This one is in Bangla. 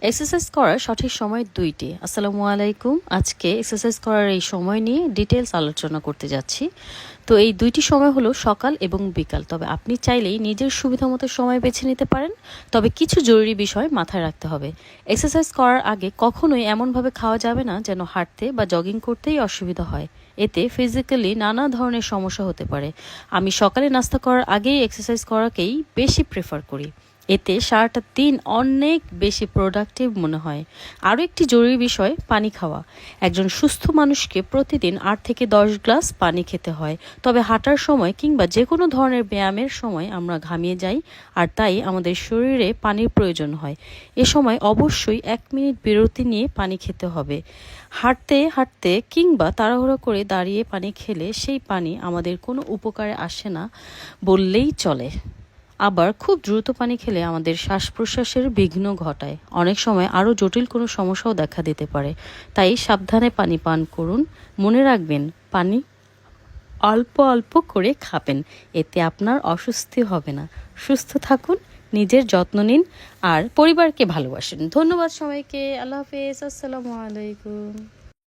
এক্সারসাইজ করার সঠিক সময় দুইটি। আসসালামু আলাইকুম। আজকে এক্সারসাইজ করার এই সময় নিয়ে ডিটেলস আলোচনা করতে যাচ্ছি। তো এই দুইটি সময় হলো সকাল এবং বিকাল। তবে আপনি চাইলেই নিজের সুবিধা মতো সময় বেছে নিতে পারেন। তবে কিছু জরুরি বিষয় মাথায় রাখতে হবে। এক্সারসাইজ করার আগে কখনোই এমনভাবে খাওয়া যাবে না যেন হাঁটতে বা জগিং করতেই অসুবিধা হয়। এতে ফিজিক্যালি নানা ধরনের সমস্যা হতে পারে। আমি সকালে নাস্তা করার আগেই এক্সারসাইজ করাকেই বেশি প্রেফার করি। এতে সারাটা দিন অনেক বেশি প্রোডাক্টিভ মনে হয়। আরও একটি জরুরি বিষয়, পানি খাওয়া। একজন সুস্থ মানুষকে প্রতিদিন 8 থেকে 10 গ্লাস পানি খেতে হয়। তবে হাঁটার সময় কিংবা যে কোনো ধরনের ব্যায়ামের সময় আমরা ঘামিয়ে যাই, আর তাই আমাদের শরীরে পানির প্রয়োজন হয়। এ সময় অবশ্যই 1 মিনিট বিরতি নিয়ে পানি খেতে হবে। হাঁটতে হাঁটতে কিংবা তাড়াহুড়ো করে দাঁড়িয়ে পানি খেলে সেই পানি আমাদের কোনো উপকারে আসে না বললেই চলে। আবার খুব দ্রুত পানি খেলে আমাদের শ্বাস প্রশ্বাসের বিঘ্ন ঘটায়, অনেক সময় আরও জটিল কোনো সমস্যাও দেখা দিতে পারে। তাই সাবধানে পানি পান করুন। মনে রাখবেন, পানি অল্প অল্প করে খাবেন। এতে আপনার অস্বস্তি হবে না। সুস্থ থাকুন, নিজের যত্ন নিন, আর পরিবারকে ভালোবাসেন। ধন্যবাদ সবাইকে। আল্লাহ হাফেজ। আসসালামু আলাইকুম।